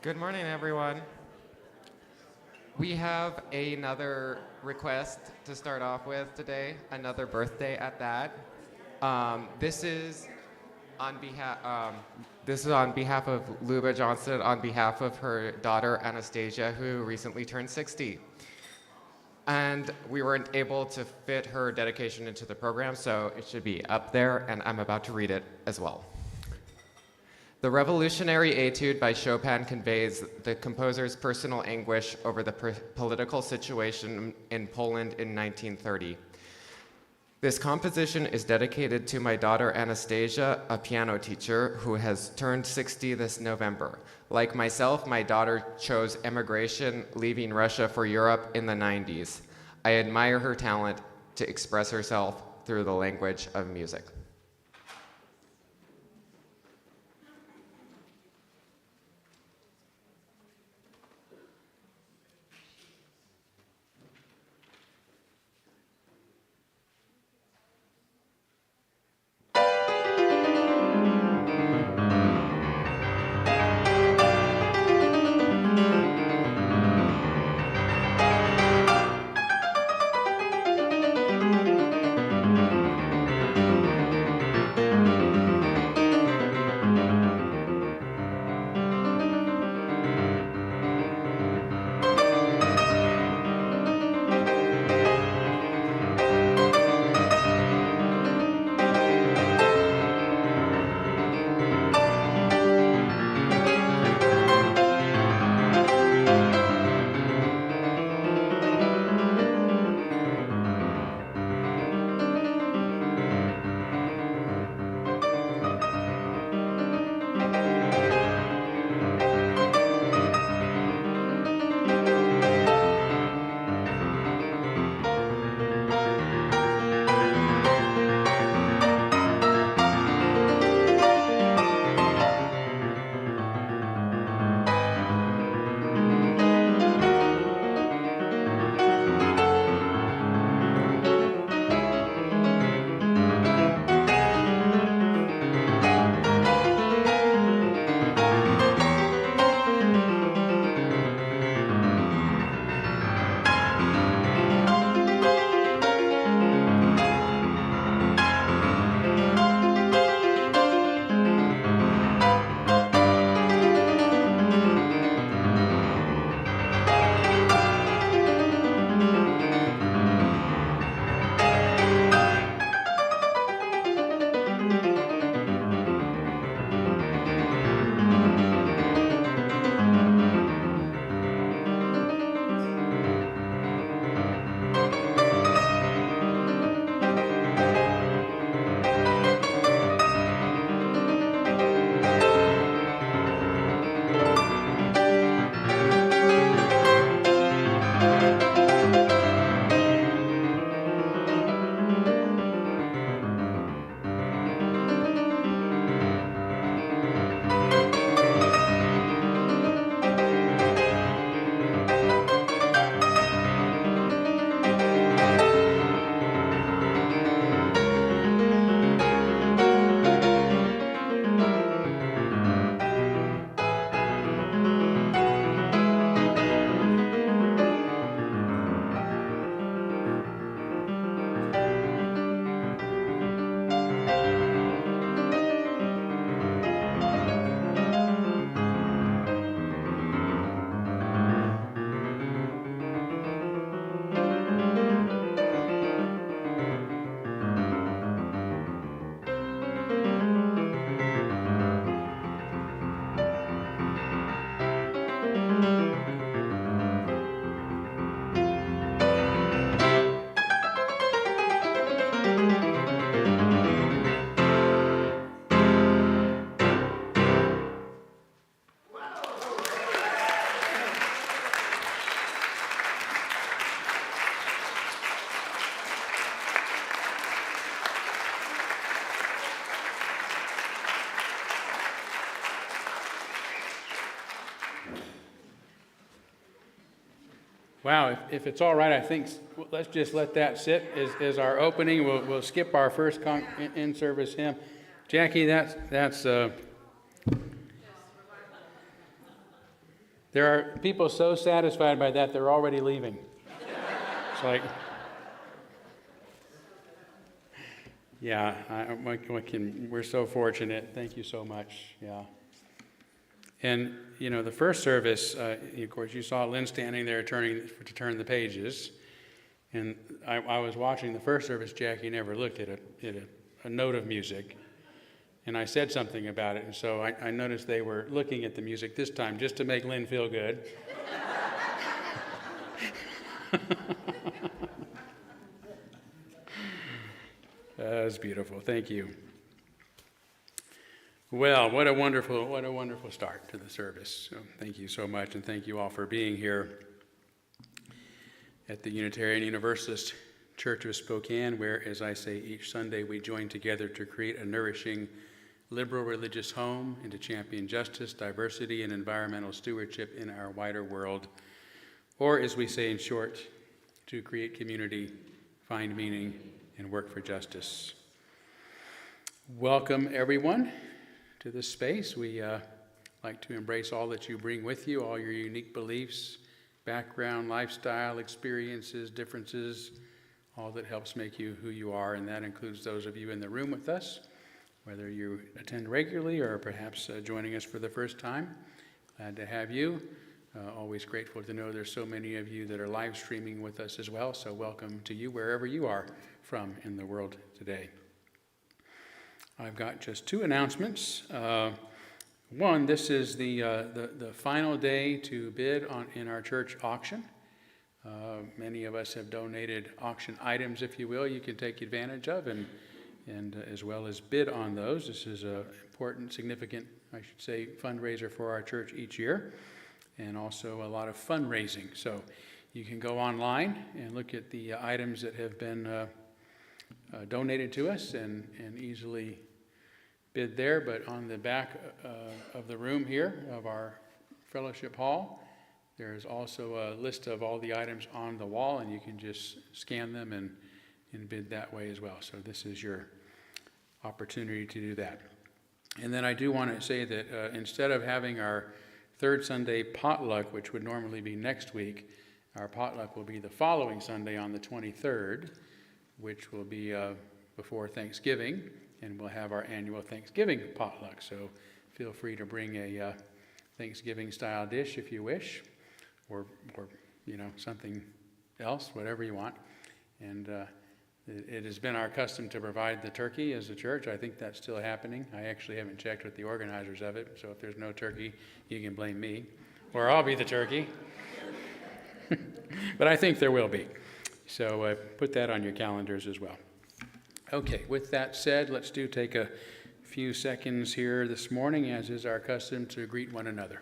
Good morning, everyone. We have another request to start off with today, another birthday at that. This is on behalf. This is on behalf of Luba Johnson, on behalf of her daughter Anastasia, who recently turned 60. And we weren't able to fit her dedication into the program, so it should be up there, and I'm about to read it as well. The Revolutionary Etude by Chopin conveys the composer's personal anguish over the political situation in Poland in 1930. This composition is dedicated to my daughter Anastasia, a piano teacher who has turned 60 this November. Like myself, my daughter chose emigration, leaving Russia for Europe in the 90s. I admire her talent to express herself through the language of music. Wow, if it's all right, I think let's just let that sit as our opening. We'll skip our first in-service hymn. Jackie, that's There are people so satisfied by that, they're already leaving. It's like, yeah, we're so fortunate. Thank you so much. Yeah. And, you know, the first service, of course, you saw Lynn standing there to turn the pages. And I was watching the first service. Jackie never looked at a note of music. And I said something about it. And so I noticed they were looking at the music this time just to make Lynn feel good. That was beautiful. Thank you. Well, what a wonderful start to the service. So thank you so much, and thank you all for being here at the Unitarian Universalist Church of Spokane, where, as I say each Sunday, we join together to create a nourishing liberal religious home and to champion justice, diversity, and environmental stewardship in our wider world, or, as we say in short, to create community, find meaning, and work for justice. Welcome, everyone, to this space. We like to embrace all that you bring with you, all your unique beliefs, background, lifestyle, experiences, differences, all that helps make you who you are, and that includes those of you in the room with us, whether you attend regularly or perhaps joining us for the first time. Glad to have you. Always grateful to know there's so many of you that are live streaming with us as well, so welcome to you wherever you are from in the world today. I've got just two announcements. One, this is the final day to bid in our church auction. Many of us have donated auction items, if you will, you can take advantage of and as well as bid on those. This is an important, significant, I should say, fundraiser for our church each year, and also a lot of fundraising. So you can go online and look at the items that have been donated to us and easily bid there. But on the back of the room here of our fellowship hall, there's also a list of all the items on the wall, and you can just scan them and bid that way as well. So this is your opportunity to do that. And then I do want to say that instead of having our third Sunday potluck, which would normally be next week, our potluck will be the following Sunday on the 23rd, which will be before Thanksgiving, and we'll have our annual Thanksgiving potluck. So feel free to bring a Thanksgiving-style dish if you wish, or you know, something else, whatever you want. And it has been our custom to provide the turkey as a church. I think that's still happening. I actually haven't checked with the organizers of it, so if there's no turkey, you can blame me, or I'll be the turkey. But I think there will be. So put that on your calendars as well. Okay, with that said, let's take a few seconds here this morning, as is our custom, to greet one another.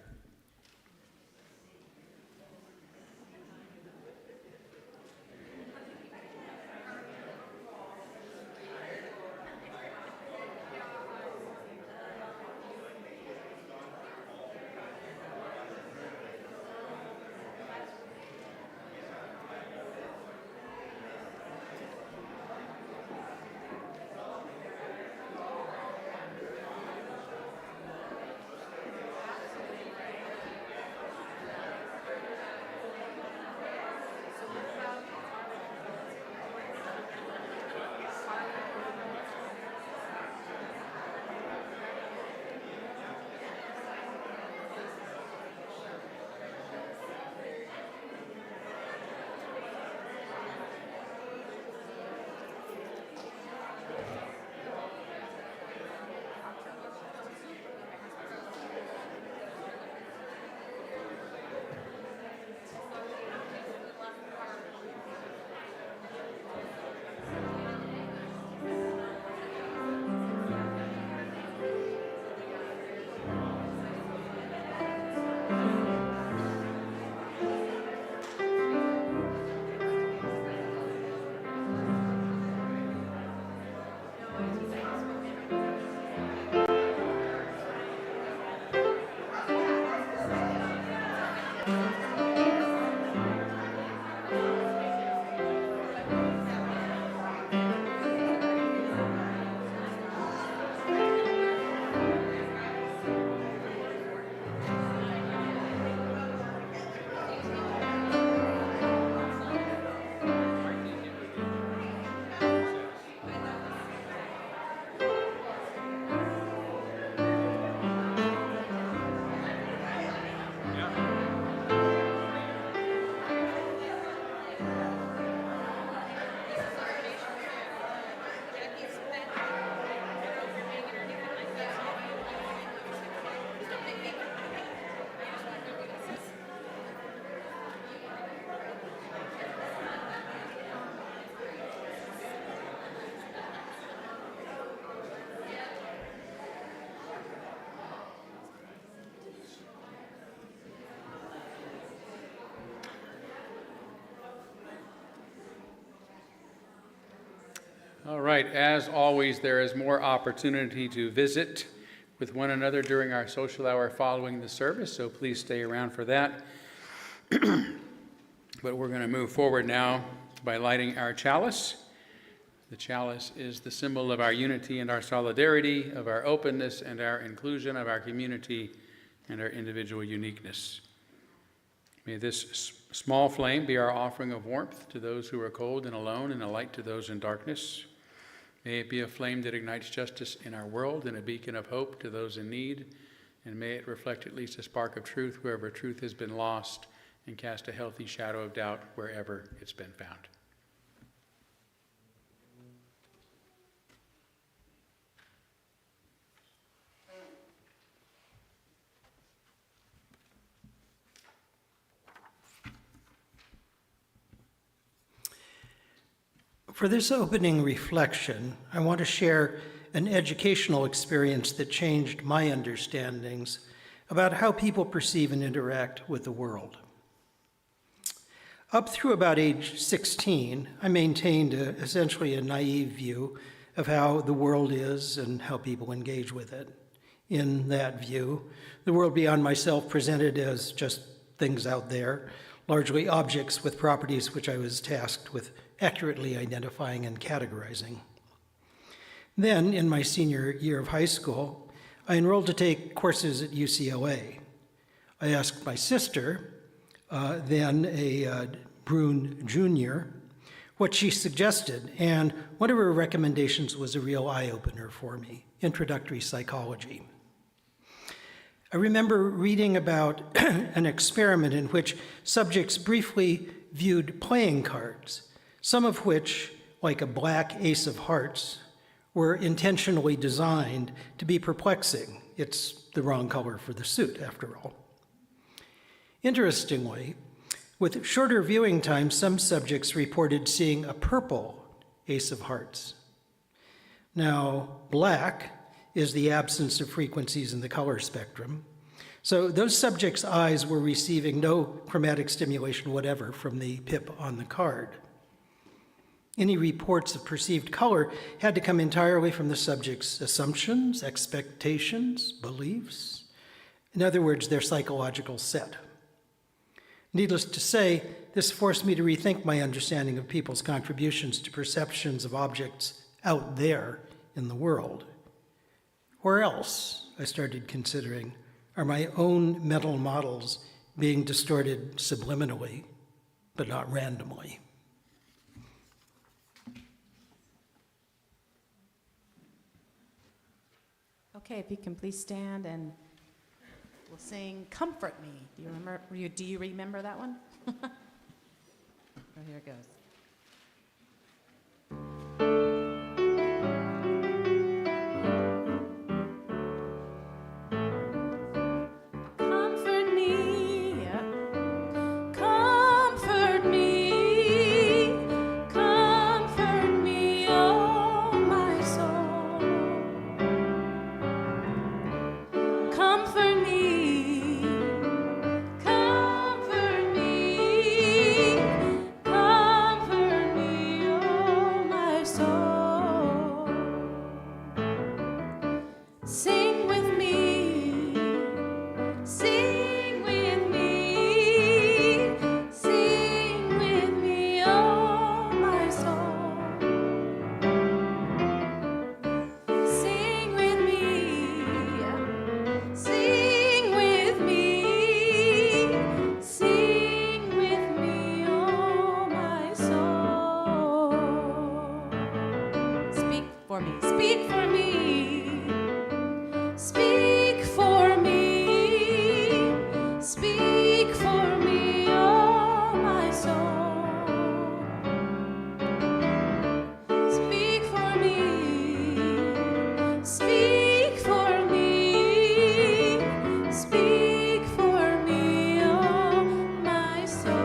All right, as always, there is more opportunity to visit with one another during our social hour following the service, so please stay around for that. But we're going to move forward now by lighting our chalice. The chalice is the symbol of our unity and our solidarity, of our openness and our inclusion, of our community and our individual uniqueness. May this small flame be our offering of warmth to those who are cold and alone, and a light to those in darkness. May it be a flame that ignites justice in our world and a beacon of hope to those in need. And may it reflect at least a spark of truth wherever truth has been lost, and cast a healthy shadow of doubt wherever it's been found. For this opening reflection, I want to share an educational experience that changed my understandings about how people perceive and interact with the world. Up through about age 16, I maintained essentially a naive view of how the world is and how people engage with it. In that view, the world beyond myself presented as just things out there, largely objects with properties which I was tasked with accurately identifying and categorizing. Then, in my senior year of high school, I enrolled to take courses at UCLA. I asked my sister, then a Brune Jr., what she suggested, and one of her recommendations was a real eye-opener for me, introductory psychology. I remember reading about an experiment in which subjects briefly viewed playing cards, some of which, like a black ace of hearts, were intentionally designed to be perplexing. It's the wrong color for the suit, after all. Interestingly, with shorter viewing time, some subjects reported seeing a purple ace of hearts. Now, black is the absence of frequencies in the color spectrum, so those subjects' eyes were receiving no chromatic stimulation whatever from the pip on the card. Any reports of perceived color had to come entirely from the subject's assumptions, expectations, beliefs. In other words, their psychological set. Needless to say, this forced me to rethink my understanding of people's contributions to perceptions of objects out there in the world. Where else, I started considering, are my own mental models being distorted subliminally, but not randomly? Okay, if you can please stand and we'll sing Comfort Me. Do you remember that one? Oh, here it goes. Comfort me, yeah. Comfort me, comfort me, oh my soul. Comfort me, comfort me, comfort me, oh my soul. Sing with me, sing with me, sing with me, oh my soul. Sing with me. Sing with me, oh my soul. Speak for me, speak for me, speak for me, speak for me, oh my soul. Speak for me, speak for me, speak for me, oh my soul.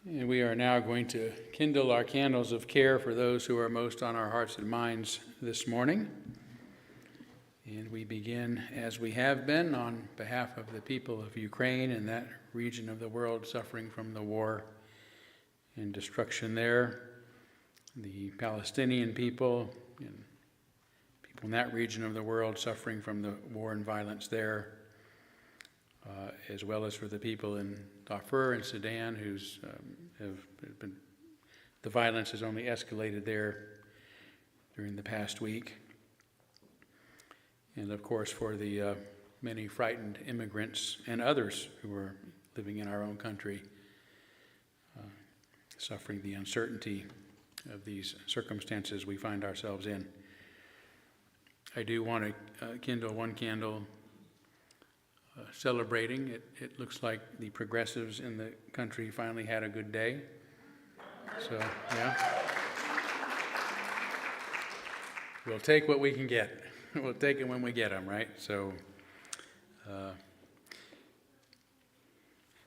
And we are now going to kindle our candles of care for those who are most on our hearts and minds this morning. And we begin, as we have been, on behalf of the people of Ukraine and that region of the world suffering from the war and destruction there, the Palestinian people and people in that region of the world suffering from the war and violence there, as well as for the people in Darfur and Sudan who's the violence has only escalated there during the past week. And of course for the many frightened immigrants and others who are living in our own country, suffering the uncertainty of these circumstances we find ourselves in. I do want to kindle one candle celebrating. It looks like the progressives in the country finally had a good day. So, yeah. We'll take what we can get. We'll take it when we get them, right? So,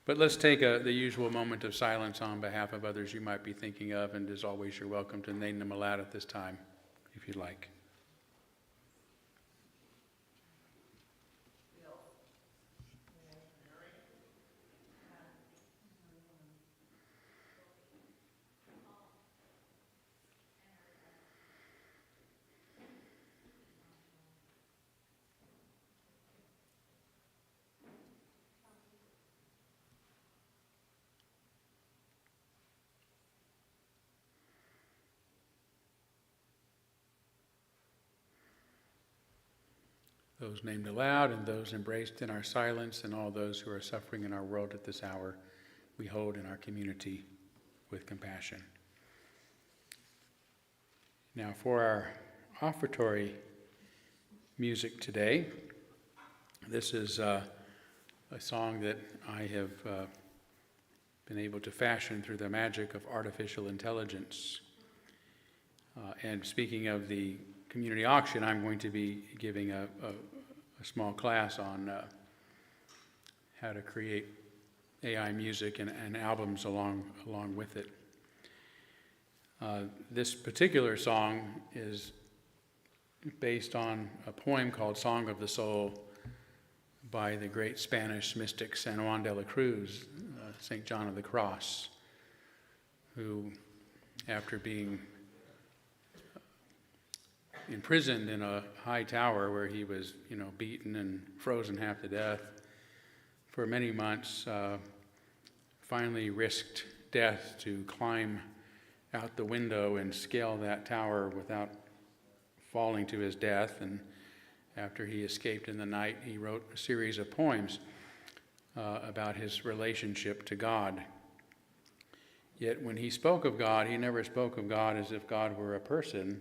but let's take the usual moment of silence on behalf of others you might be thinking of, and as always, you're welcome to name them aloud at this time, if you'd like. Those named aloud and those embraced in our silence, and all those who are suffering in our world at this hour, we hold in our community with compassion. Now for our offertory music today, this is a song that I have been able to fashion through the magic of artificial intelligence. And speaking of the community auction, I'm going to be giving a small class on how to create AI music and albums along with it. This particular song is based on a poem called Song of the Soul by the great Spanish mystic San Juan de la Cruz, St. John of the Cross, who, after being imprisoned in a high tower where he was, beaten and frozen half to death for many months, finally risked death to climb out the window and scale that tower without falling to his death. And after he escaped in the night, he wrote a series of poems about his relationship to God. Yet when he spoke of God, he never spoke of God as if God were a person,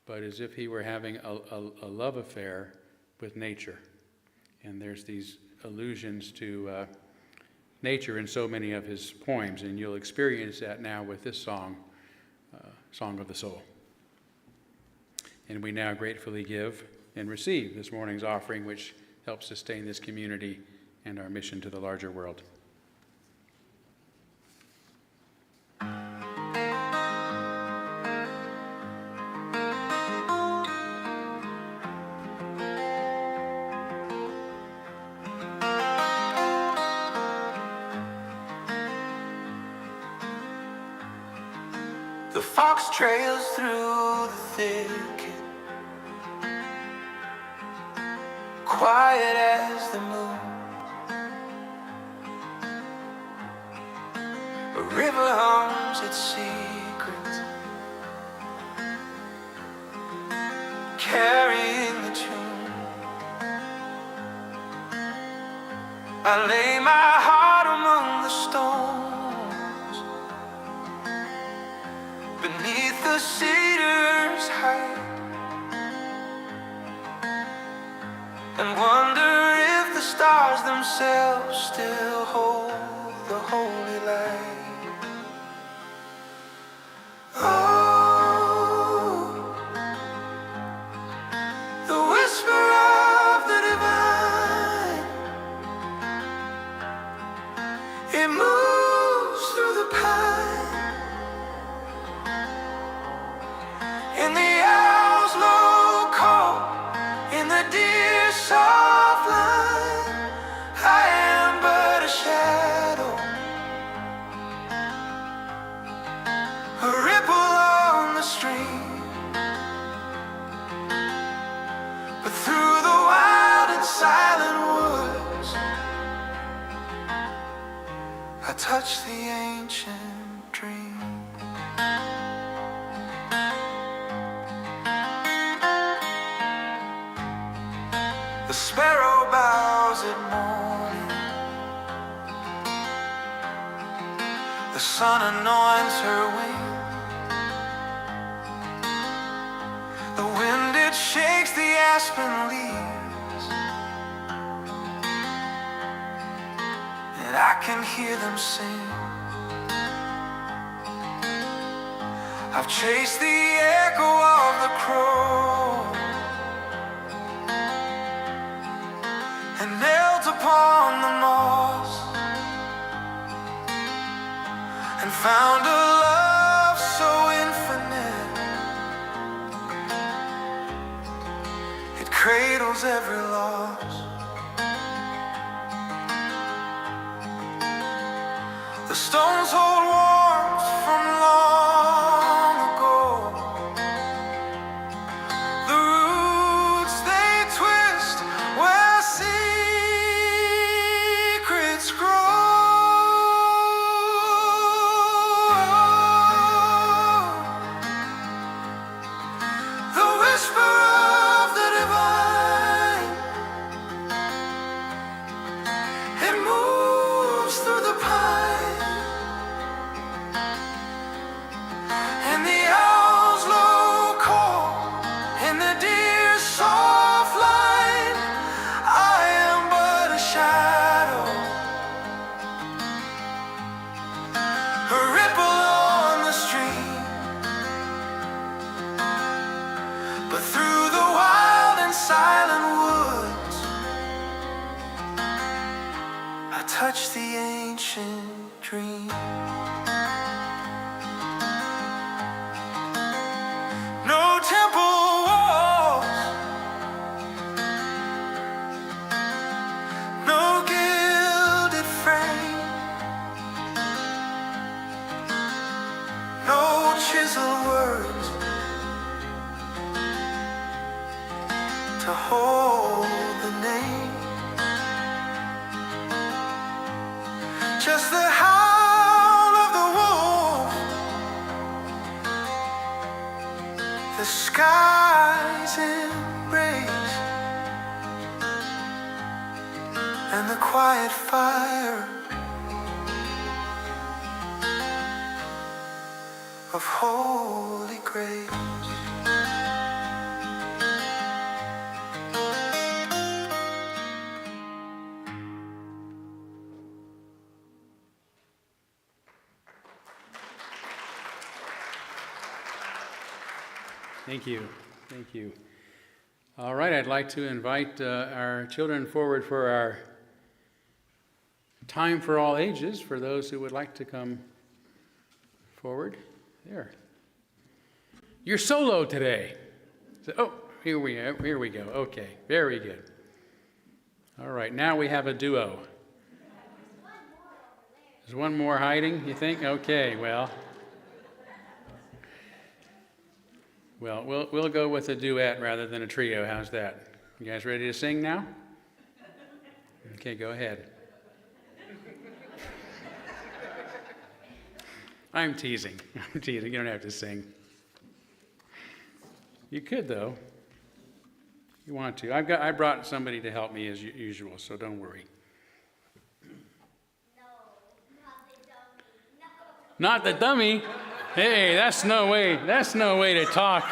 but as if he were having a love affair with nature. And there's these allusions to nature in so many of his poems, and you'll experience that now with this song, Song of the Soul. And we now gratefully give and receive this morning's offering, which helps sustain this community and our mission to the larger world. The fox trails through the thicket, quiet as the moon. A river hums its secrets, carrying the tune. I lay my heart among the stones, beneath the cedars high, and wonder if the stars themselves still hold the holy light. Oh, the whisper of the divine, it moves through the pine, in the owl's low call, in the deep sparrow bows at morning. The sun anoints her wing. The wind, it shakes the aspen leaves, and I can hear them sing. I've chased the echo of the crow and knelt upon the moss and found a love so infinite, it cradles every loss. The stones hold warmth from long ago. The roots, they twist where secrets grow. The whisper of the divine, it moves through the pine, and the owl's low call, and the deer's soft line. I am but a shadow, a ripple on the stream, but through the wild and silent woods, I touch the ancient dream. No temple walls, no gilded frame, no chiseled words to hold the name, just the howl of the wolf, the sky's embrace, and the quiet fire of holy grace. Thank you. Thank you. All right, I'd like to invite our children forward for our time for all ages, for those who would like to come forward. There. You're solo today. Oh, here we go. Okay, very good. All right, now we have a duo. There's one more hiding, you think? Okay, well, we'll go with a duet rather than a trio. How's that? You guys ready to sing now? Okay, go ahead. I'm teasing. You don't have to sing. You could, though. You want to. I brought somebody to help me as usual, so don't worry. Not the dummy. Hey, that's no way to talk.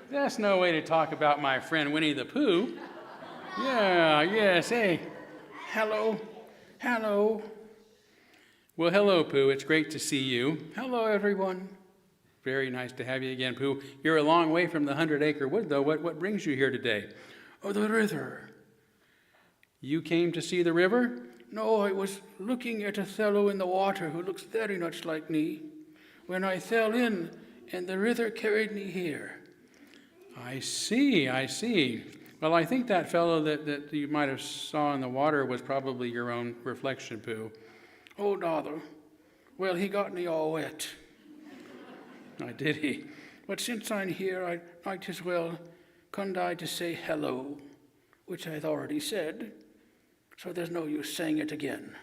That's no way to talk about my friend Winnie the Pooh. Yeah, yes, hey. Hello. Well, hello, Pooh. It's great to see you. Hello, everyone. Very nice to have you again, Pooh. You're a long way from the 100-acre wood, though. What brings you here today? Oh, the river. You came to see the river? No, I was looking at a fellow in the water who looks very much like me. When I fell in, and the river carried me here. I see. Well, I think that fellow that you might have saw in the water was probably your own reflection, Pooh. Oh, Father. Well, he got me all wet. I did he. But since I'm here, I might as well come I to say hello, which I've already said. So there's no use saying it again.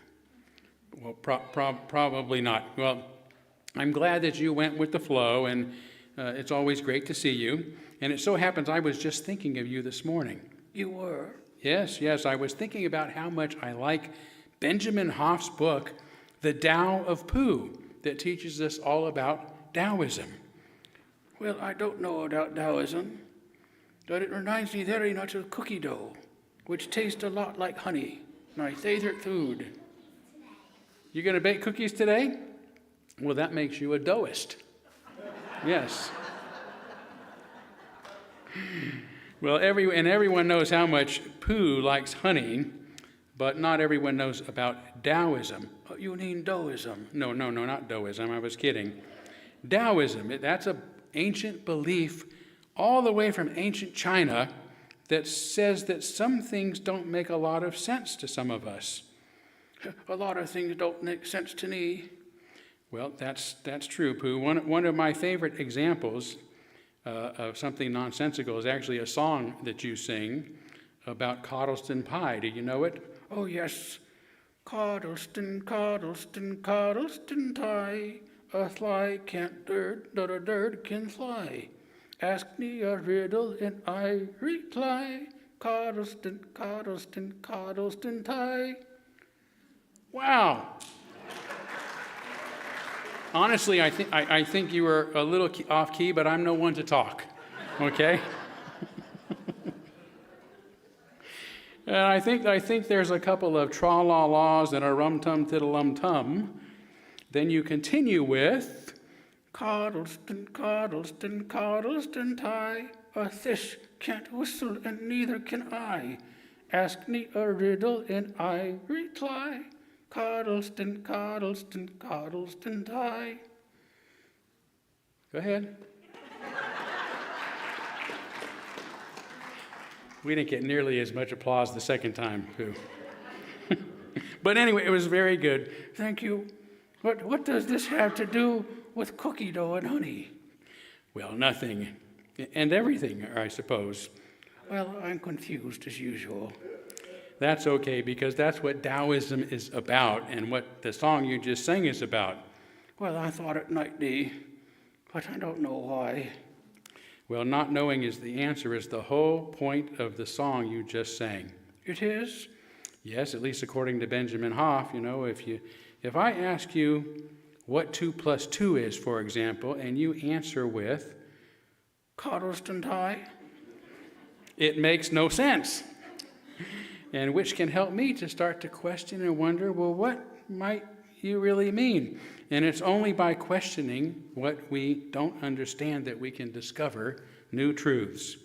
Well, probably not. Well, I'm glad that you went with the flow, and It's always great to see you. And it so happens I was just thinking of you this morning. You were? Yes, I was thinking about how much I like Benjamin Hoff's book, The Tao of Pooh, that teaches us all about Taoism. Well, I don't know about Taoism, but it reminds me very much of cookie dough, which tastes a lot like honey, my favorite food. You going to bake cookies today? Well, that makes you a doughist. Yes. Well, everyone knows how much Pooh likes honey, but not everyone knows about Taoism. Oh, you mean Taoism? No, not Taoism. I was kidding. Taoism, that's an ancient belief all the way from ancient China that says that some things don't make a lot of sense to some of us. A lot of things don't make sense to me. Well, that's true, Pooh. One of my favorite examples of something nonsensical is actually a song that you sing about Coddleston pie. Do you know it? Oh, yes. Coddleston, Coddleston, Coddleston tie. A fly can't dirt, but a dirt can fly. Ask me a riddle and I reply. Coddleston, Coddleston, Coddleston tie. Wow. Honestly, I think you were a little off key, but I'm no one to talk. Okay? And I think there's a couple of tra-la-laws and a rum-tum-tiddle-lum-tum. Then you continue with Coddleston, Coddleston, Coddleston tie. A fish can't whistle and neither can I. Ask me a riddle and I reply. Coddleston, Coddleston, Coddleston tie. Go ahead. We didn't get nearly as much applause the second time, Pooh. But anyway, it was very good. Thank you. What does this have to do with cookie dough and honey? Well, nothing and everything, I suppose. Well, I'm confused as usual. That's okay, because that's what Taoism is about and what the song you just sang is about. Well, I thought it might be, but I don't know why. Well, not knowing is the answer, is the whole point of the song you just sang. It is? Yes, at least according to Benjamin Hoff. You know, if I ask you what 2 plus 2 is, for example, and you answer with Coddleston tie? It makes no sense. And which can help me to start to question and wonder, well, what might you really mean? And it's only by questioning what we don't understand that we can discover new truths.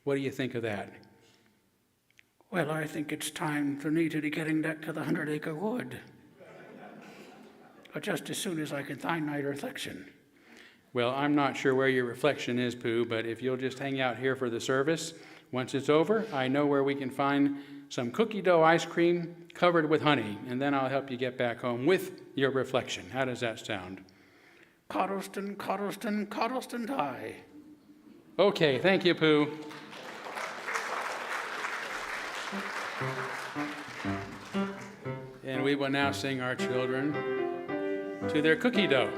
What do you think of that? Well, I think it's time for me to be getting back to the 100-acre wood. But just as soon as I can find my reflection. Well, I'm not sure where your reflection is, Pooh, but if you'll just hang out here for the service, once it's over, I know where we can find some cookie dough ice cream covered with honey, and then I'll help you get back home with your reflection. How does that sound? Coddleston, Coddleston, Coddleston tie. Okay, thank you, Pooh. And we will now sing our children to their cookie dough.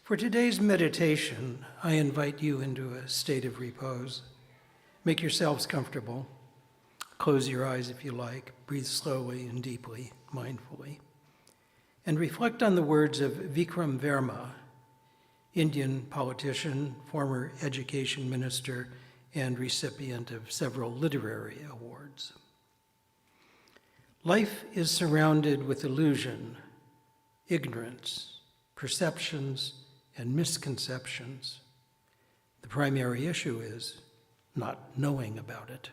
For today's meditation, I invite you into a state of repose. Make yourselves comfortable. Close your eyes if you like. Breathe slowly and deeply, mindfully. And reflect on the words of Vikram Verma, Indian politician, former education minister, and recipient of several literary awards. Life is surrounded with illusion, ignorance, perceptions, and misconceptions. The primary issue is not knowing about it.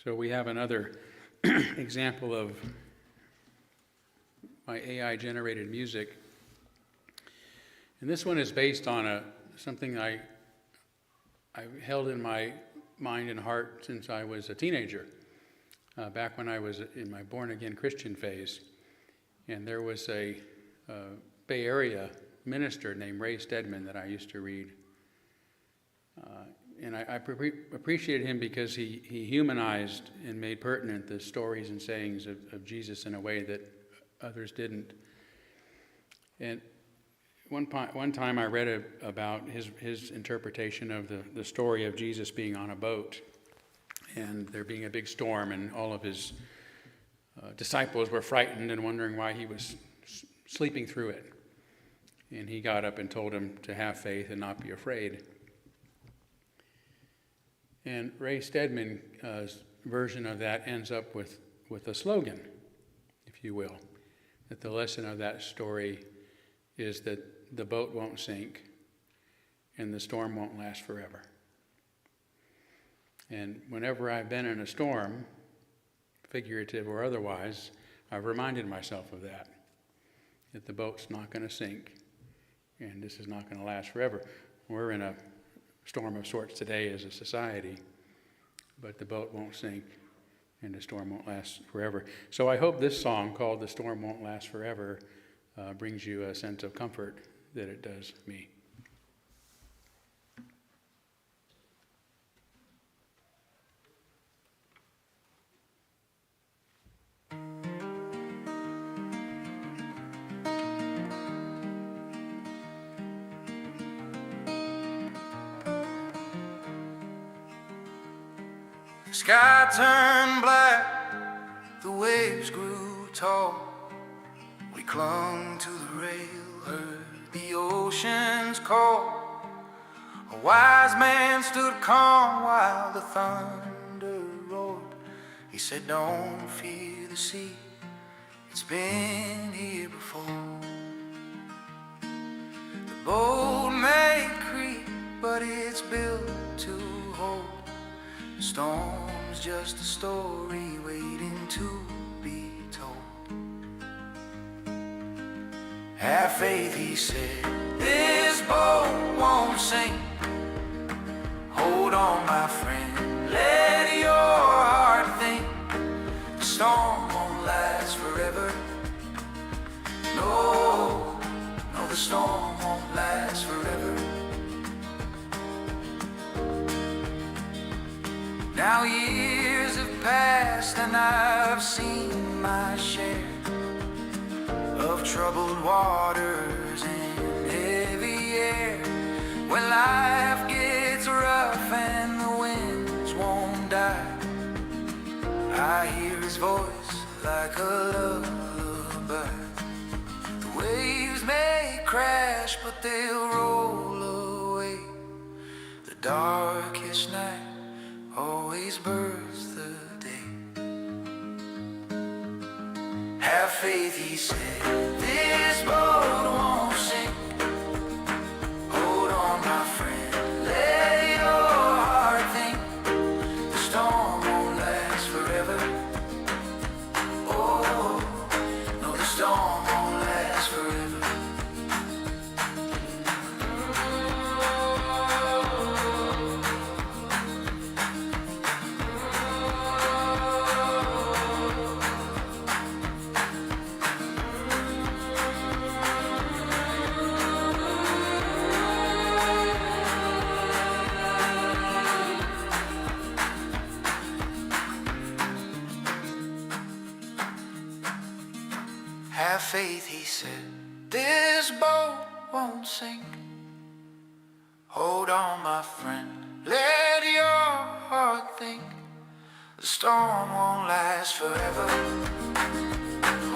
So we have another example of my AI-generated music. And this one is based on something I've held in my mind and heart since I was a teenager, back when I was in my born-again Christian phase. And there was a Bay Area minister named Ray Stedman that I used to read. And I appreciated him because he humanized and made pertinent the stories and sayings of Jesus in a way that others didn't. And one time I read about his interpretation of the story of Jesus being on a boat and there being a big storm, and all of his disciples were frightened and wondering why he was sleeping through it. And he got up and told them to have faith and not be afraid. And Ray Stedman's version of that ends up with a slogan, if you will, that the lesson of that story is that the boat won't sink and the storm won't last forever. And whenever I've been in a storm, figurative or otherwise, I've reminded myself of that the boat's not going to sink and this is not going to last forever. We're in a storm of sorts today as a society, but the boat won't sink and the storm won't last forever. So I hope this song called "The Storm Won't Last Forever" brings you a sense of comfort that it does me. The sky turned black, the waves grew tall. We clung to the rail, heard the ocean's call. A wise man stood calm while the thunder roared. He said, don't fear the sea, it's been here before. The boat may creak, but it's built to hold. The storm's just a story waiting to be told. Have faith, he said, this boat won't sink. Hold on, my friend, let your heart think. The storm won't last forever. No, no, the storm won't last forever. Now years have passed and I've seen my share of troubled waters and heavy air. When life gets rough and the winds won't die, I hear his voice like a lullaby. The waves may crash, but they'll roll away. The darkest night always births the day. Have faith, he said, this boat won't sink. Hold on, my friend, let your heart think. The storm won't last forever. Oh, no, the storm won't last forever. Have faith, he said, this boat won't sink. Hold on, my friend, let your heart think. The storm won't last forever.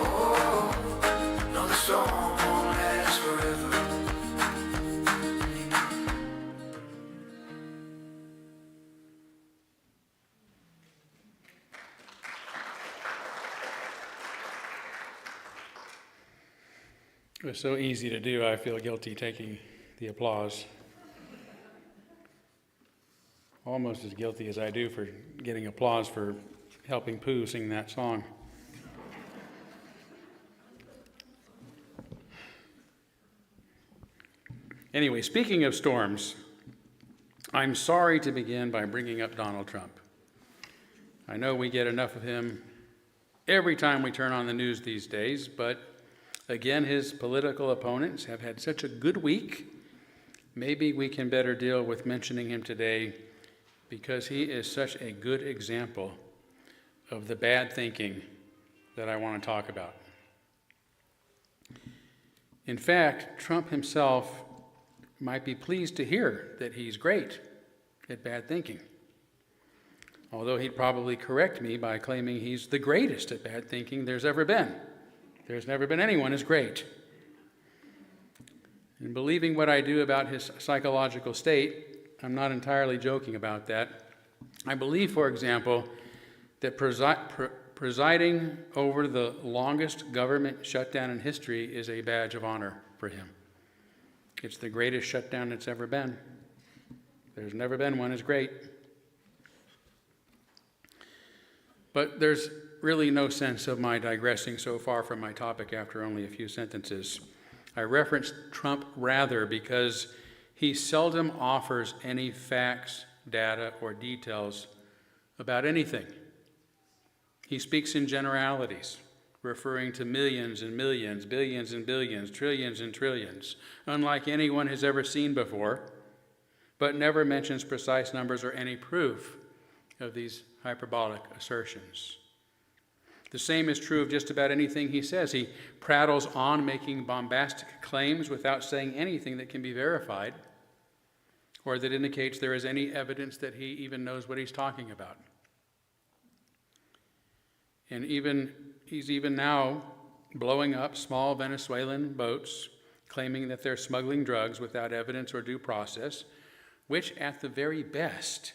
Oh, no, the storm won't last forever. It was so easy to do, I feel guilty taking the applause. Almost as guilty as I do for getting applause for helping Pooh sing that song. Anyway, speaking of storms, I'm sorry to begin by bringing up Donald Trump. I know we get enough of him every time we turn on the news these days, but again, his political opponents have had such a good week. Maybe we can better deal with mentioning him today because he is such a good example of the bad thinking that I want to talk about. In fact, Trump himself might be pleased to hear that he's great at bad thinking, although he'd probably correct me by claiming he's the greatest at bad thinking there's ever been. There's never been anyone as great. In believing what I do about his psychological state, I'm not entirely joking about that. I believe, for example, that presiding over the longest government shutdown in history is a badge of honor for him. It's the greatest shutdown that's ever been. There's never been one as great. But there's really no sense of my digressing so far from my topic after only a few sentences. I referenced Trump rather because he seldom offers any facts, data, or details about anything. He speaks in generalities, referring to millions and millions, billions and billions, trillions and trillions, unlike anyone has ever seen before, but never mentions precise numbers or any proof of these hyperbolic assertions. The same is true of just about anything he says. He prattles on, making bombastic claims without saying anything that can be verified or that indicates there is any evidence that he even knows what he's talking about. And he's even now blowing up small Venezuelan boats, claiming that they're smuggling drugs without evidence or due process, which at the very best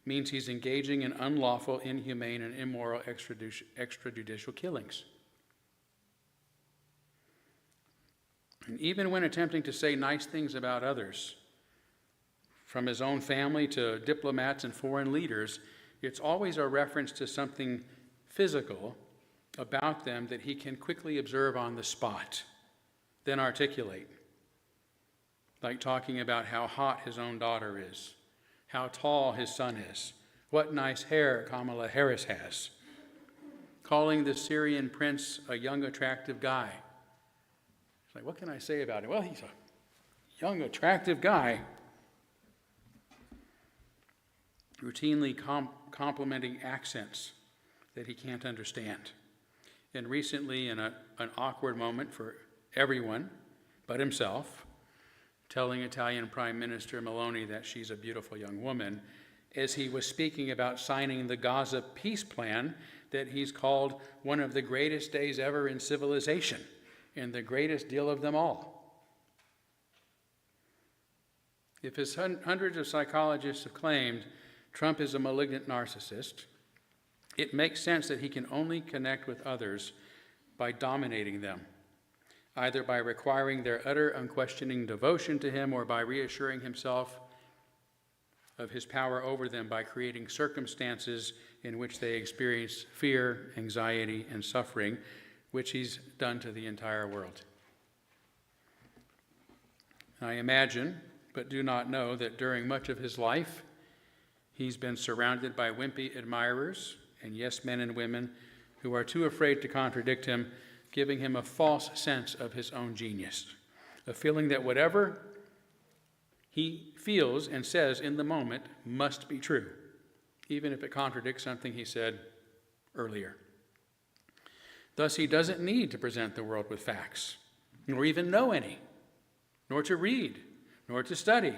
means he's engaging in unlawful, inhumane, and immoral extrajudicial killings. And even when attempting to say nice things about others, from his own family to diplomats and foreign leaders, it's always a reference to something physical about them that he can quickly observe on the spot, then articulate. Like talking about how hot his own daughter is, how tall his son is, what nice hair Kamala Harris has, calling the Syrian prince a young, attractive guy. It's like, what can I say about him? Well, he's a young, attractive guy. Routinely complimenting accents that he can't understand. And recently, in an awkward moment for everyone but himself, telling Italian Prime Minister Meloni that she's a beautiful young woman, as he was speaking about signing the Gaza peace plan that he's called one of the greatest days ever in civilization and the greatest deal of them all. If as hundreds of psychologists have claimed Trump is a malignant narcissist, it makes sense that he can only connect with others by dominating them, either by requiring their utter unquestioning devotion to him or by reassuring himself of his power over them by creating circumstances in which they experience fear, anxiety, and suffering, which he's done to the entire world. I imagine, but do not know, that during much of his life, he's been surrounded by wimpy admirers and yes men and women who are too afraid to contradict him, giving him a false sense of his own genius, a feeling that whatever he feels and says in the moment must be true, even if it contradicts something he said earlier. Thus, he doesn't need to present the world with facts, nor even know any, nor to read, nor to study,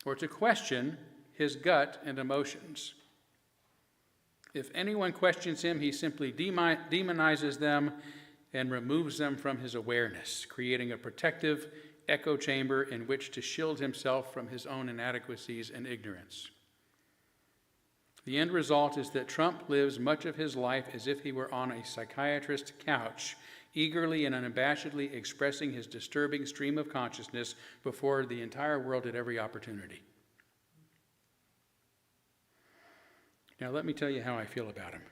or to question his gut and emotions. If anyone questions him, he simply demonizes them and removes them from his awareness, creating a protective echo chamber in which to shield himself from his own inadequacies and ignorance. The end result is that Trump lives much of his life as if he were on a psychiatrist's couch, eagerly and unabashedly expressing his disturbing stream of consciousness before the entire world at every opportunity. Now, let me tell you how I feel about him.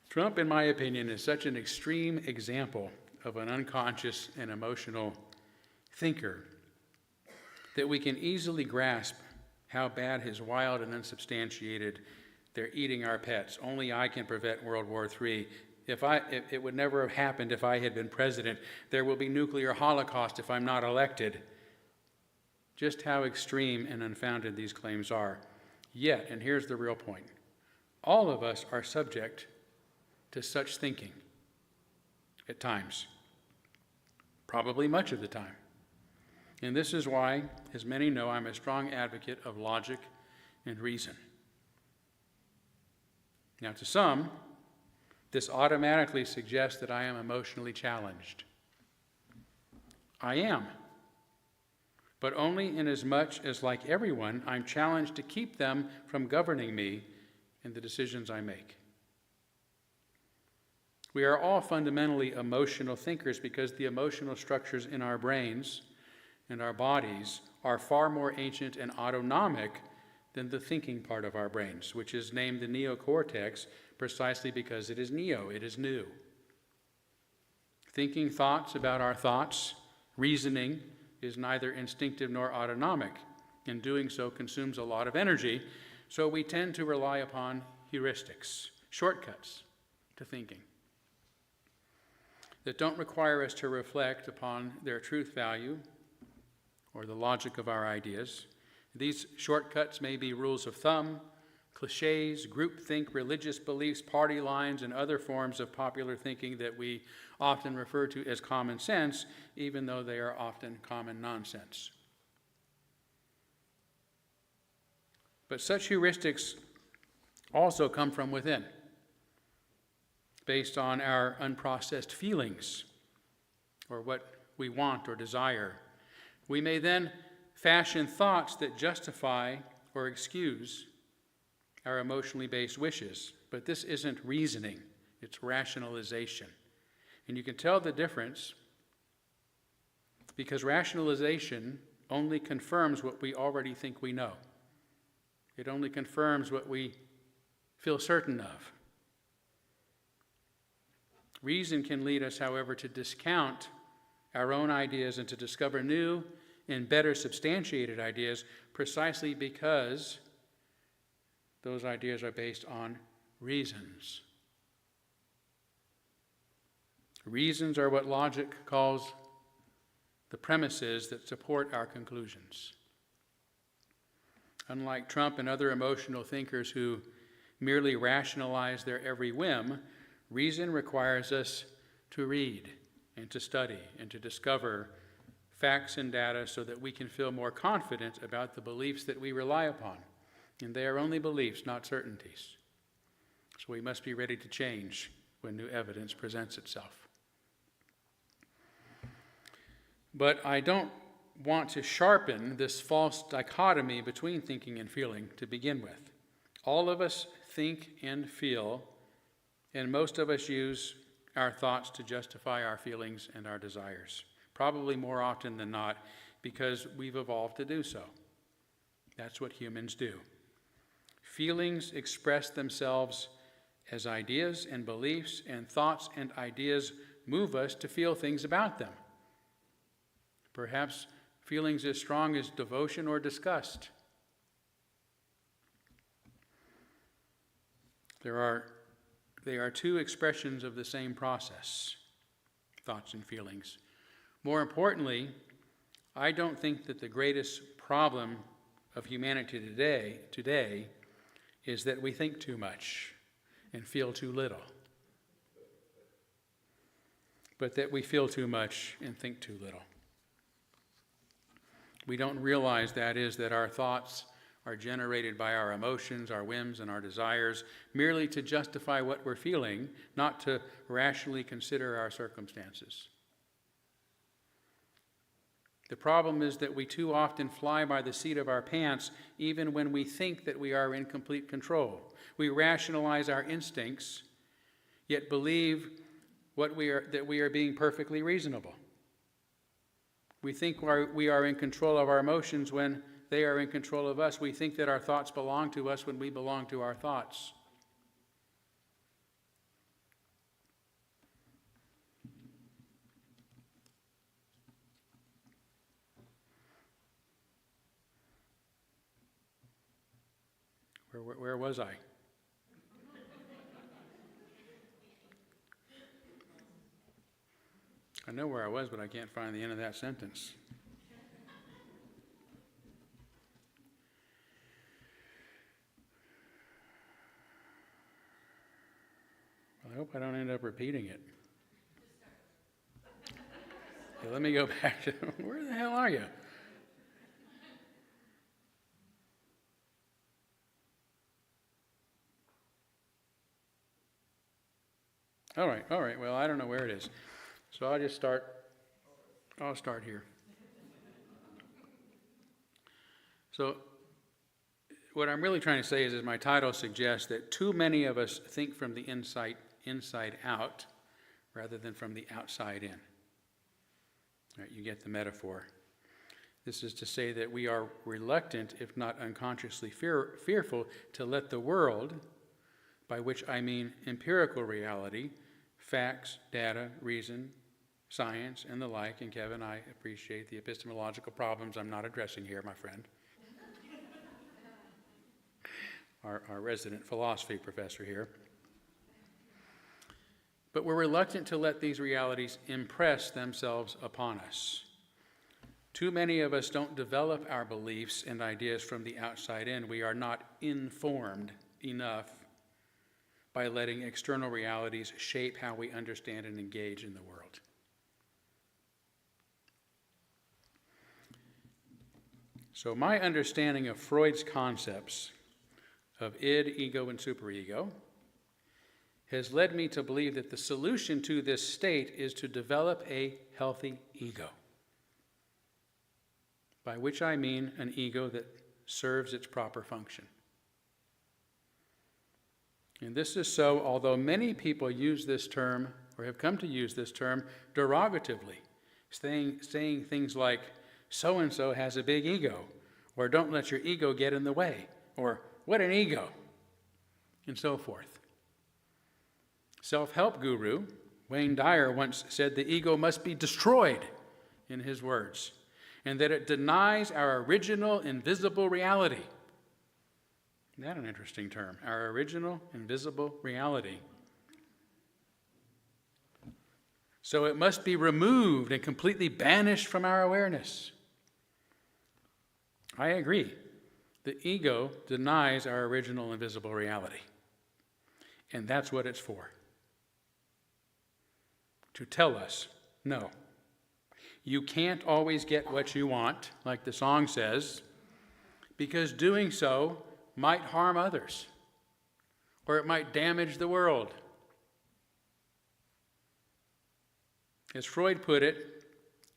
Trump, in my opinion, is such an extreme example of an unconscious and emotional thinker that we can easily grasp how bad his wild and unsubstantiated "they're eating our pets, only I can prevent World War III. If it would never have happened if I had been president. There will be nuclear holocaust if I'm not elected." Just how extreme and unfounded these claims are. Yet, and here's the real point, all of us are subject to such thinking at times, probably much of the time. And this is why, as many know, I'm a strong advocate of logic and reason. Now, to some, this automatically suggests that I am emotionally challenged. I am, but only inasmuch as, like everyone, I'm challenged to keep them from governing me in the decisions I make. We are all fundamentally emotional thinkers because the emotional structures in our brains and our bodies are far more ancient and autonomic than the thinking part of our brains, which is named the neocortex precisely because it is neo, it is new. Thinking thoughts about our thoughts, reasoning, is neither instinctive nor autonomic. In doing so, consumes a lot of energy, so we tend to rely upon heuristics, shortcuts to thinking, that don't require us to reflect upon their truth value or the logic of our ideas. These shortcuts may be rules of thumb, cliches, groupthink, religious beliefs, party lines, and other forms of popular thinking that we often refer to as common sense, even though they are often common nonsense. But such heuristics also come from within, based on our unprocessed feelings or what we want or desire. We may then fashion thoughts that justify or excuse our emotionally based wishes. But this isn't reasoning, it's rationalization. And you can tell the difference because rationalization only confirms what we already think we know. It only confirms what we feel certain of. Reason can lead us, however, to discount our own ideas and to discover new and better substantiated ideas precisely because those ideas are based on reasons. Reasons are what logic calls the premises that support our conclusions. Unlike Trump and other emotional thinkers who merely rationalize their every whim, reason requires us to read and to study and to discover facts and data so that we can feel more confident about the beliefs that we rely upon. And they are only beliefs, not certainties. So we must be ready to change when new evidence presents itself. But I don't want to sharpen this false dichotomy between thinking and feeling to begin with. All of us think and feel, and most of us use our thoughts to justify our feelings and our desires, probably more often than not because we've evolved to do so. That's what humans do. Feelings express themselves as ideas and beliefs, and thoughts and ideas move us to feel things about them. Perhaps feelings as strong as devotion or disgust. They are two expressions of the same process, thoughts and feelings. More importantly, I don't think that the greatest problem of humanity today is that we think too much and feel too little, but that we feel too much and think too little. We don't realize that our thoughts are generated by our emotions, our whims, and our desires, merely to justify what we're feeling, not to rationally consider our circumstances. The problem is that we too often fly by the seat of our pants, even when we think that we are in complete control. We rationalize our instincts, yet believe that we are being perfectly reasonable. We think we are in control of our emotions when they are in control of us. We think that our thoughts belong to us when we belong to our thoughts. Where was I? I know where I was, but I can't find the end of that sentence. Well, I hope I don't end up repeating it. Okay, let me go back to, where the hell are you? All right, well, I don't know where it is. So I'll start here. So what I'm really trying to say is my title suggests that too many of us think from the inside out rather than from the outside in. All right, you get the metaphor. This is to say that we are reluctant, if not unconsciously fearful, to let the world, by which I mean empirical reality, facts, data, reason, science, and the like, and Kevin, I appreciate the epistemological problems I'm not addressing here, my friend. Our resident philosophy professor here. But we're reluctant to let these realities impress themselves upon us. Too many of us don't develop our beliefs and ideas from the outside in. We are not informed enough by letting external realities shape how we understand and engage in the world. So my understanding of Freud's concepts of id, ego, and superego has led me to believe that the solution to this state is to develop a healthy ego, by which I mean an ego that serves its proper function. And this is so, although many people use this term, or have come to use this term, derogatively, saying things like, so-and-so has a big ego, or don't let your ego get in the way, or what an ego, and so forth. Self-help guru Wayne Dyer once said the ego must be destroyed, in his words, and that it denies our original invisible reality. Isn't that an interesting term? Our original invisible reality. So it must be removed and completely banished from our awareness. I agree. The ego denies our original invisible reality. And that's what it's for. To tell us, no, you can't always get what you want, like the song says, because doing so might harm others, or it might damage the world. As Freud put it,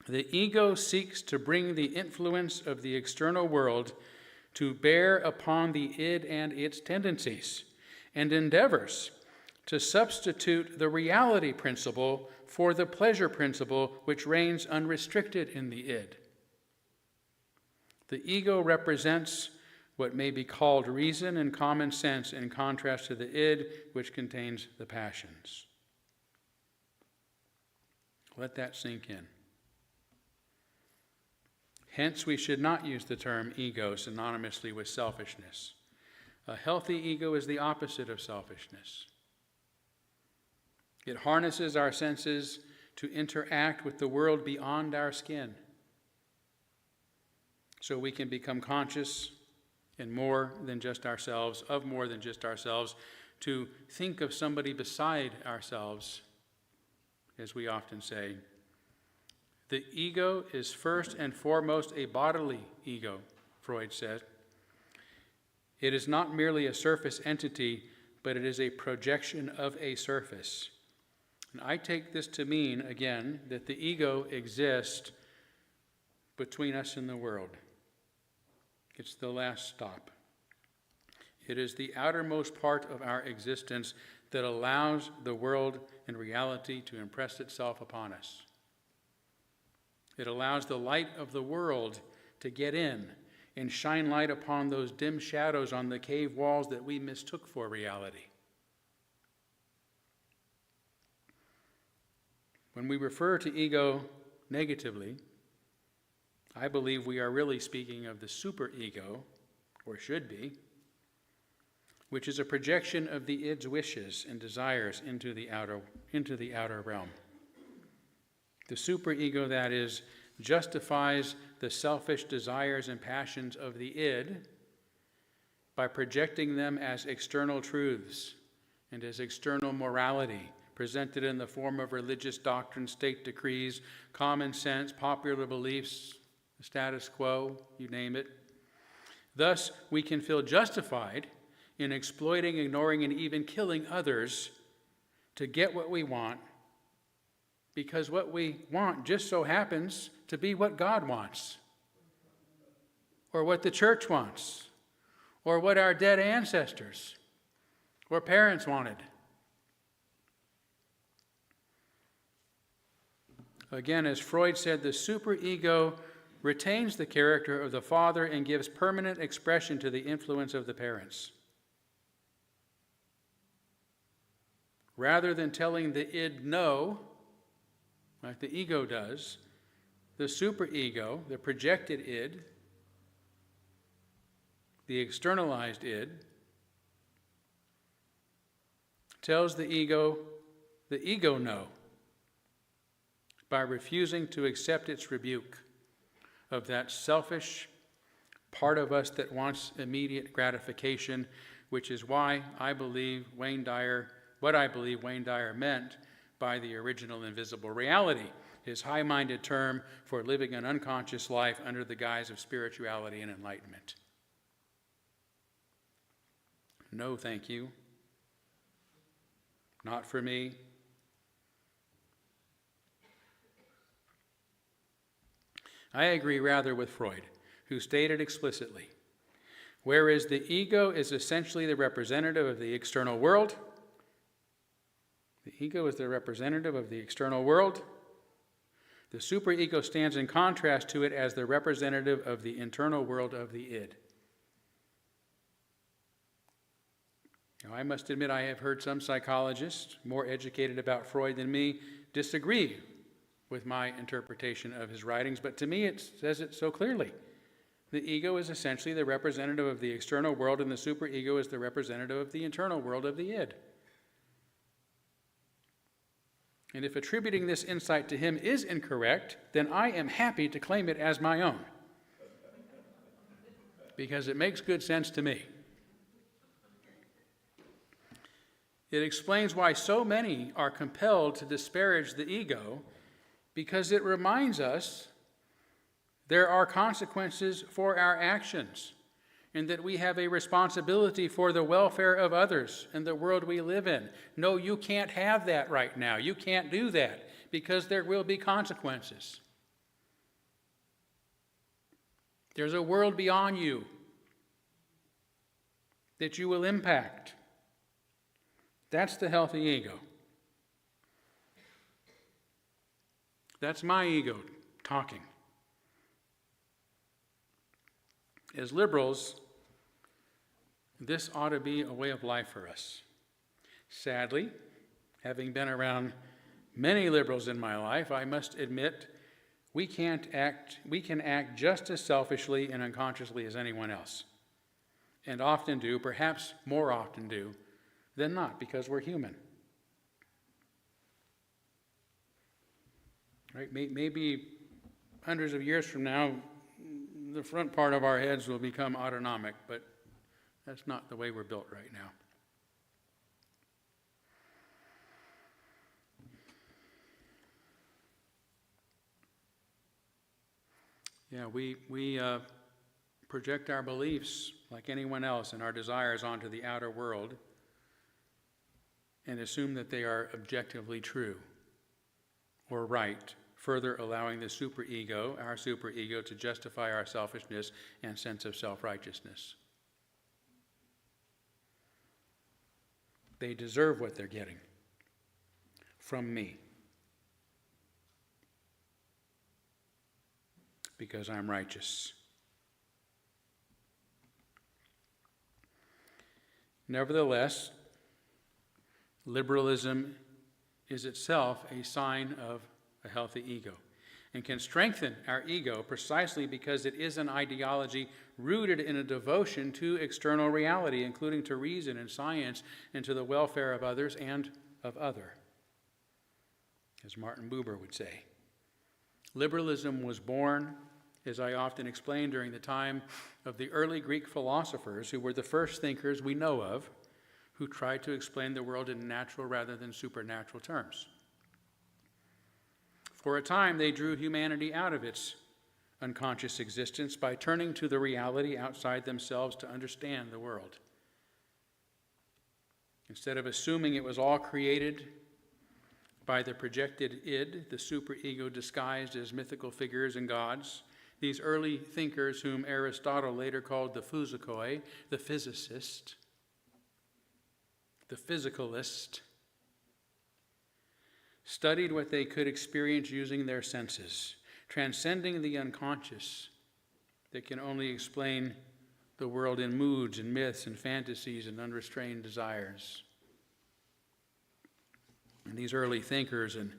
the ego seeks to bring the influence of the external world to bear upon the id and its tendencies, and endeavors to substitute the reality principle for the pleasure principle which reigns unrestricted in the id. The ego represents what may be called reason and common sense in contrast to the id, which contains the passions. Let that sink in. Hence, we should not use the term ego synonymously with selfishness. A healthy ego is the opposite of selfishness. It harnesses our senses to interact with the world beyond our skin, so we can become conscious of more than just ourselves, to think of somebody beside ourselves, as we often say. The ego is first and foremost a bodily ego, Freud said. It is not merely a surface entity, but it is a projection of a surface. And I take this to mean, again, that the ego exists between us and the world. It's the last stop. It is the outermost part of our existence that allows the world and reality to impress itself upon us. It allows the light of the world to get in and shine light upon those dim shadows on the cave walls that we mistook for reality. When we refer to ego negatively, I believe we are really speaking of the superego, or should be, which is a projection of the id's wishes and desires into the outer realm. The superego, that is, justifies the selfish desires and passions of the id by projecting them as external truths and as external morality, presented in the form of religious doctrine, state decrees, common sense, popular beliefs, the status quo, you name it. Thus, we can feel justified in exploiting, ignoring, and even killing others to get what we want, because what we want just so happens to be what God wants, or what the church wants, or what our dead ancestors or parents wanted. Again, as Freud said, the superego retains the character of the father and gives permanent expression to the influence of the parents. Rather than telling the id no, like the ego does, the superego, the projected id, the externalized id, tells the ego no by refusing to accept its rebuke of that selfish part of us that wants immediate gratification, which is why I believe Wayne Dyer meant by the original invisible reality, his high-minded term for living an unconscious life under the guise of spirituality and enlightenment. No, thank you. Not for me. I agree rather with Freud, who stated explicitly, whereas the ego is essentially the representative of the external world, the ego is the representative of the external world, the superego stands in contrast to it as the representative of the internal world of the id. Now, I must admit I have heard some psychologists, more educated about Freud than me, disagree with my interpretation of his writings, but to me it says it so clearly. The ego is essentially the representative of the external world, and the superego is the representative of the internal world of the id. And if attributing this insight to him is incorrect, then I am happy to claim it as my own, because it makes good sense to me. It explains why so many are compelled to disparage the ego, because it reminds us there are consequences for our actions, and that we have a responsibility for the welfare of others and the world we live in. No, you can't have that right now. You can't do that, because there will be consequences. There's a world beyond you that you will impact. That's the healthy ego. That's my ego talking. As liberals, this ought to be a way of life for us. Sadly, having been around many liberals in my life, I must admit we can act just as selfishly and unconsciously as anyone else. And often do, perhaps more often do, than not, because we're human. Right? Maybe hundreds of years from now, the front part of our heads will become autonomic, but that's not the way we're built right now. Yeah, we project our beliefs like anyone else and our desires onto the outer world and assume that they are objectively true or right, further allowing the superego, our superego, to justify our selfishness and sense of self-righteousness. They deserve what they're getting from me. because I'm righteous. Nevertheless, liberalism is itself a sign of a healthy ego and can strengthen our ego precisely because it is an ideology rooted in a devotion to external reality, including to reason and science and to the welfare of others and of other, as Martin Buber would say. Liberalism was born, as I often explained, during the time of the early Greek philosophers, who were the first thinkers we know of who tried to explain the world in natural rather than supernatural terms. For a time, they drew humanity out of its unconscious existence by turning to the reality outside themselves to understand the world. Instead of assuming it was all created by the projected id, the superego disguised as mythical figures and gods, these early thinkers, whom Aristotle later called the physikoi, the physicist, the physicalist, studied what they could experience using their senses, transcending the unconscious that can only explain the world in moods and myths and fantasies and unrestrained desires. And these early thinkers, and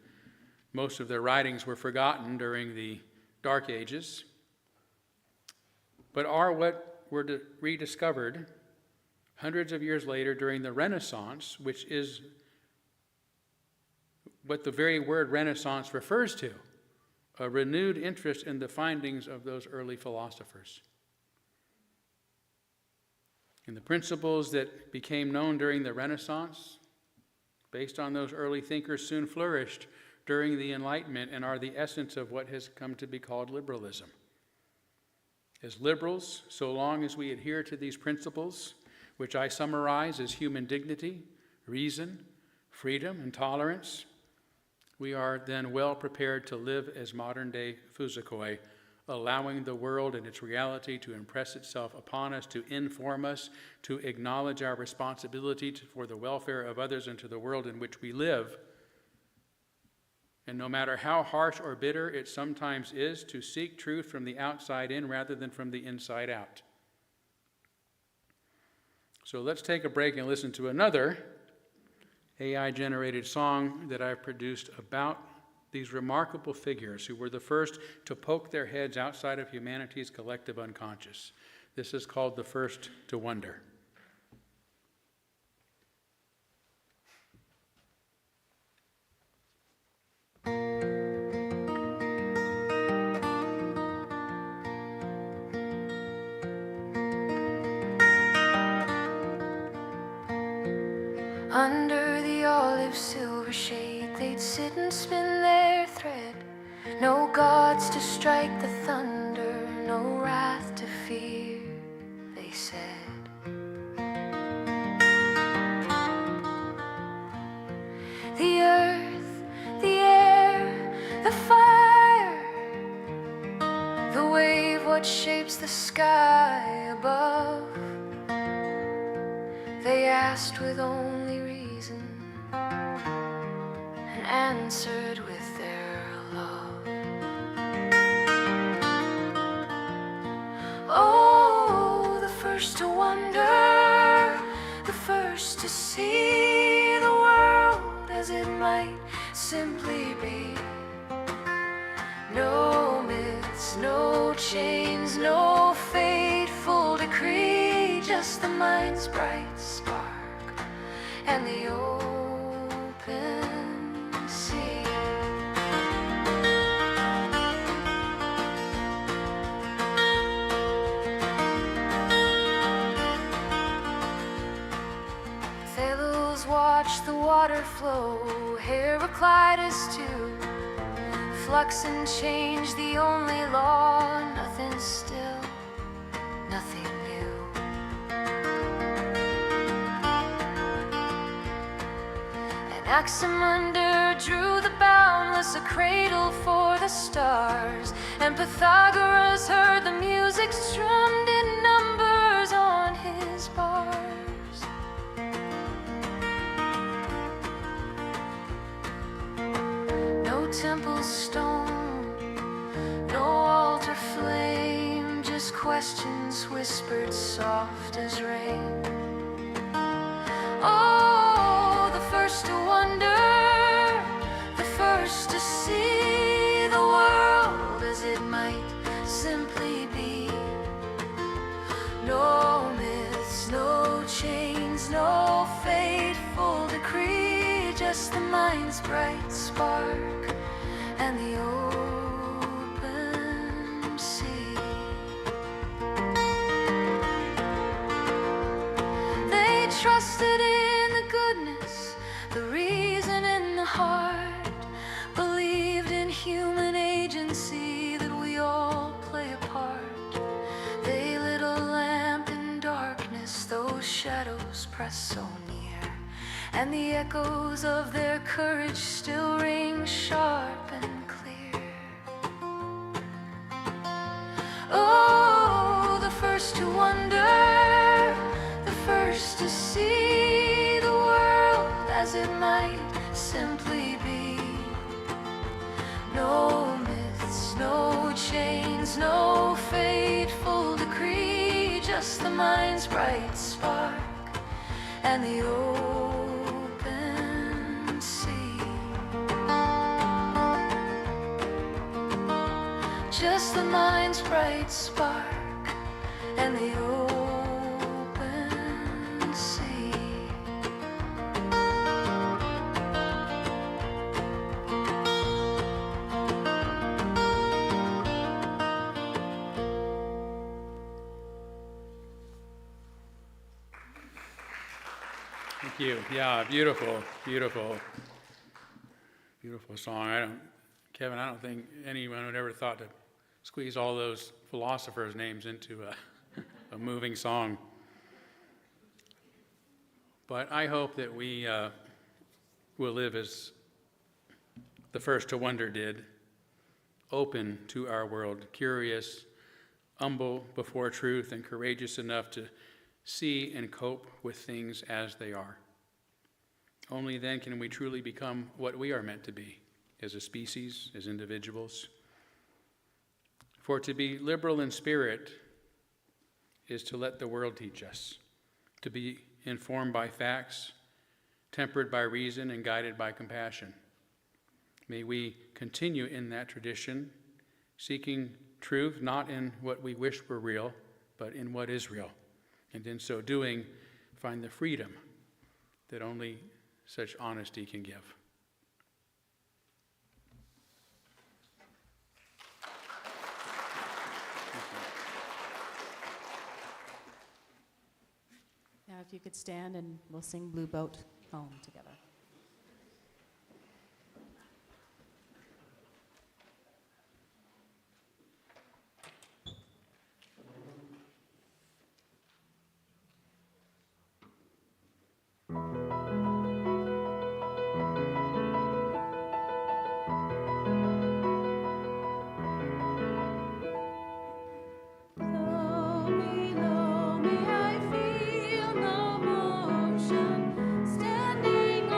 most of their writings were forgotten during the Dark Ages, but are what were rediscovered hundreds of years later during the Renaissance, which is what the very word Renaissance refers to, a renewed interest in the findings of those early philosophers. And the principles that became known during the Renaissance, based on those early thinkers, soon flourished during the Enlightenment and are the essence of what has come to be called liberalism. As liberals, so long as we adhere to these principles, which I summarize as human dignity, reason, freedom, and tolerance, we are then well prepared to live as modern-day physikoi, allowing the world and its reality to impress itself upon us, to inform us, to acknowledge our responsibility for the welfare of others and to the world in which we live. And no matter how harsh or bitter it sometimes is, to seek truth from the outside in rather than from the inside out. So let's take a break and listen to another AI-generated song that I've produced about these remarkable figures who were the first to poke their heads outside of humanity's collective unconscious. This is called The First to Wonder. Under the olive silver shade, they'd sit and spin their thread. No gods to strike the thunder, no wrath to fear, they said. The earth, the air, the fire, the wave, what shapes the sky above? They asked with only reason and answered with their love. Oh, the first to wonder, the first to see the world as it might simply be. No myths, no chains, no fateful decree, just the mind's bright spark and the open sea. Thales watched the water flow, Heraclitus too. Flux and change, the only law, nothing still, nothing new. Anaximander drew the boundless, a cradle for the stars, and Pythagoras heard the music strummed in numbers on his bars. No temple stone, no altar questions whispered soft as rain. Oh, the first to wonder, the first to see the world as it might simply be. No myths, no chains, no fateful decree, just the mind's bright spark and the open sea. They trusted in the goodness, the reason in the heart, believed in human agency, that we all play a part. They lit a lamp in darkness, those shadows press so near, and the echoes of their courage still ring sharp and clear. Oh, the first to wonder, the first to see the world as it might simply be. No myths, no chains, no fateful decree, just the mind's bright spark and the open sea. Just the mind's bright spark and the open sea. Thank you. Yeah, beautiful, beautiful, beautiful song. Kevin, I don't think anyone would ever thought to squeeze all those philosophers' names into a moving song. But I hope that we will live as the first to wonder did, open to our world, curious, humble before truth, and courageous enough to see and cope with things as they are. Only then can we truly become what we are meant to be as a species, as individuals. For to be liberal in spirit is to let the world teach us, to be informed by facts, tempered by reason, and guided by compassion. May we continue in that tradition, seeking truth not in what we wish were real, but in what is real. And in so doing, find the freedom that only such honesty can give. Now, if you could stand and we'll sing Blue Boat Home together. Below me, I feel no motion, standing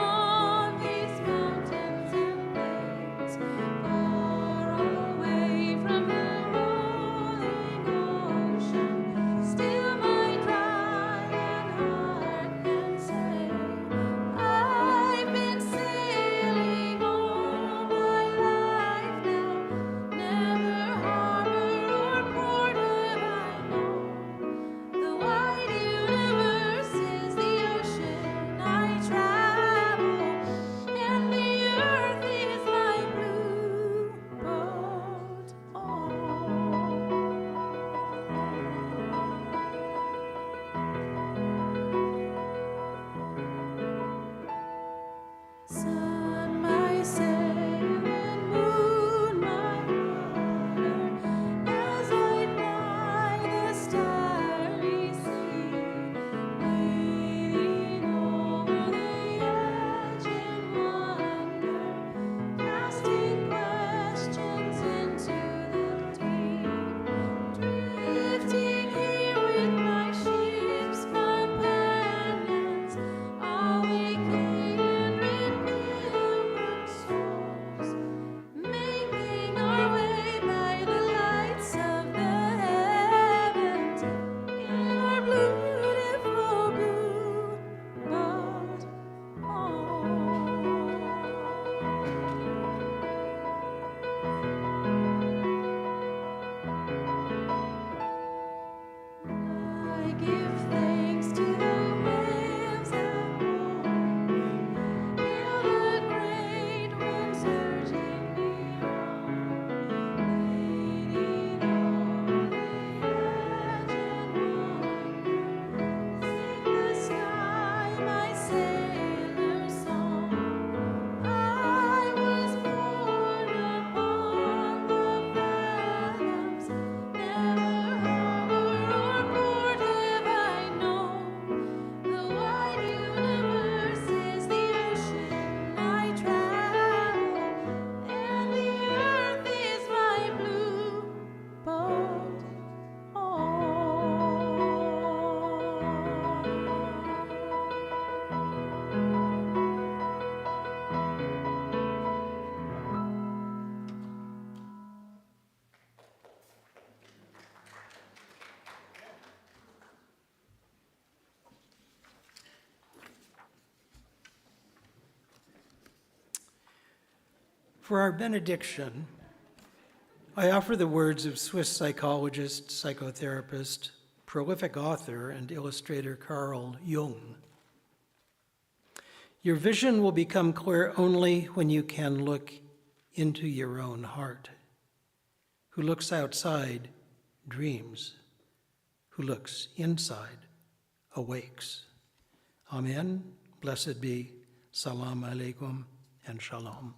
For our benediction, I offer the words of Swiss psychologist, psychotherapist, prolific author, and illustrator Carl Jung. Your vision will become clear only when you can look into your own heart. Who looks outside dreams. Who looks inside awakes. Amen. Blessed be. Salam alaikum and shalom.